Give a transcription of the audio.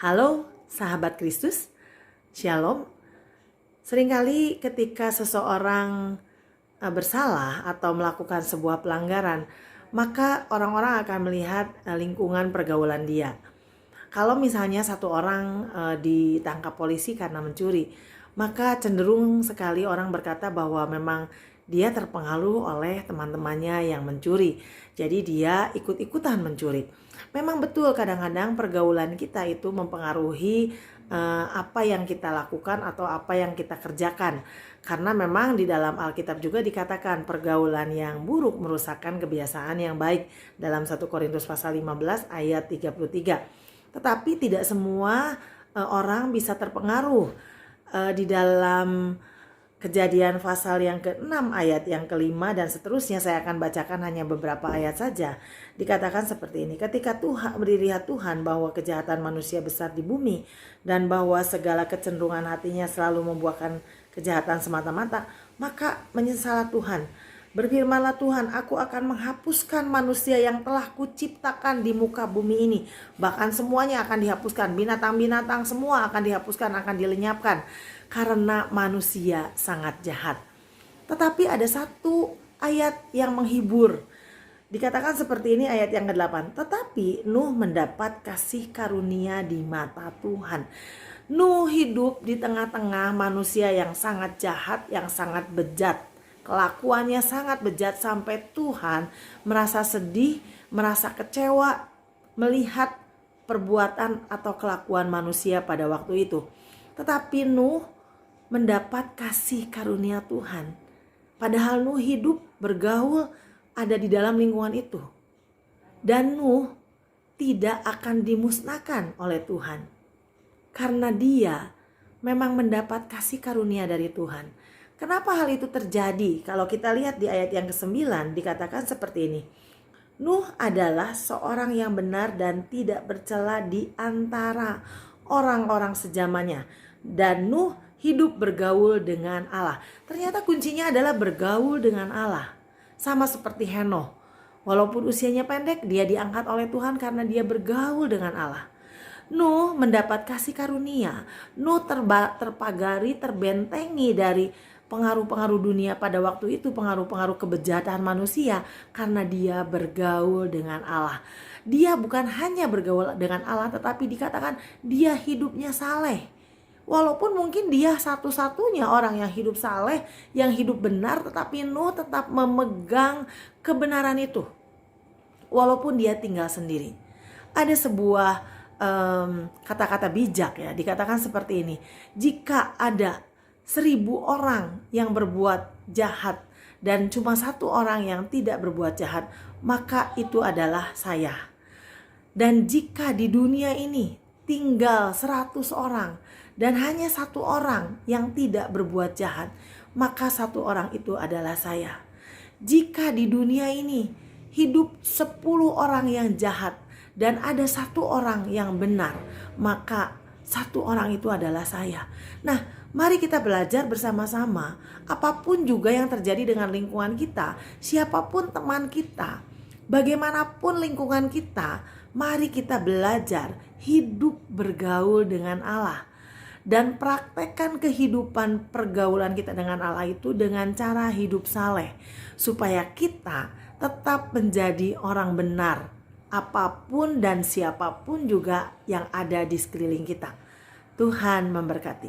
Halo sahabat Kristus, Shalom. Seringkali ketika seseorang bersalah atau melakukan sebuah pelanggaran, maka orang-orang akan melihat lingkungan pergaulan dia. Kalau misalnya satu orang ditangkap polisi karena mencuri, maka cenderung sekali orang berkata bahwa memang dia terpengaruh oleh teman-temannya yang mencuri. Jadi dia ikut-ikutan mencuri. Memang betul kadang-kadang pergaulan kita itu mempengaruhi apa yang kita lakukan atau apa yang kita kerjakan. Karena memang di dalam Alkitab juga dikatakan pergaulan yang buruk merusakkan kebiasaan yang baik dalam 1 Korintus pasal 15 ayat 33. Tetapi tidak semua orang bisa terpengaruh. Di dalam Kejadian pasal yang ke-6 ayat yang ke-5 dan seterusnya, saya akan bacakan hanya beberapa ayat saja. Dikatakan seperti ini: ketika Tuhan melihat Tuhan bahwa kejahatan manusia besar di bumi dan bahwa segala kecenderungan hatinya selalu membuahkan kejahatan semata-mata, maka menyesallah Tuhan. Berfirmanlah Tuhan, aku akan menghapuskan manusia yang telah kuciptakan di muka bumi ini. Bahkan semuanya akan dihapuskan, binatang-binatang semua akan dihapuskan, akan dilenyapkan. Karena manusia sangat jahat. Tetapi ada satu ayat yang menghibur. Dikatakan seperti ini ayat yang ke-8. Tetapi Nuh mendapat kasih karunia di mata Tuhan. Nuh hidup di tengah-tengah manusia yang sangat jahat, yang sangat bejat. Kelakuannya sangat bejat sampai Tuhan merasa sedih, merasa kecewa melihat perbuatan atau kelakuan manusia pada waktu itu. Tetapi Nuh mendapat kasih karunia Tuhan. Padahal Nuh hidup, bergaul, ada di dalam lingkungan itu. Dan Nuh tidak akan dimusnahkan oleh Tuhan. Karena dia memang mendapat kasih karunia dari Tuhan. Kenapa hal itu terjadi? Kalau kita lihat di ayat yang ke-9 dikatakan seperti ini. Nuh adalah seorang yang benar dan tidak bercela di antara orang-orang sejamannya. Dan Nuh hidup bergaul dengan Allah. Ternyata kuncinya adalah bergaul dengan Allah. Sama seperti Henoh. Walaupun usianya pendek, dia diangkat oleh Tuhan karena dia bergaul dengan Allah. Nuh mendapat kasih karunia. Nuh terpagari, terbentengi dari pengaruh-pengaruh dunia pada waktu itu, pengaruh-pengaruh kebejatan manusia, karena dia bergaul dengan Allah. Dia bukan hanya bergaul dengan Allah, tetapi dikatakan dia hidupnya saleh. Walaupun mungkin dia satu-satunya orang yang hidup saleh, yang hidup benar, tetapi Nuh tetap memegang kebenaran itu. Walaupun dia tinggal sendiri. Ada sebuah kata-kata bijak ya, dikatakan seperti ini: jika ada 1000 orang yang berbuat jahat dan cuma 1 orang yang tidak berbuat jahat, maka itu adalah saya. Dan jika di dunia ini tinggal 100 orang dan hanya 1 orang yang tidak berbuat jahat, maka 1 orang itu adalah saya. Jika di dunia ini hidup 10 orang yang jahat dan ada 1 orang yang benar, maka 1 orang itu adalah saya. Nah, mari kita belajar bersama-sama. Apapun juga yang terjadi dengan lingkungan kita, siapapun teman kita, bagaimanapun lingkungan kita, mari kita belajar hidup bergaul dengan Allah. Dan praktekkan kehidupan pergaulan kita dengan Allah itu dengan cara hidup saleh. Supaya kita tetap menjadi orang benar. Apapun dan siapapun juga yang ada di sekeliling kita. Tuhan memberkati.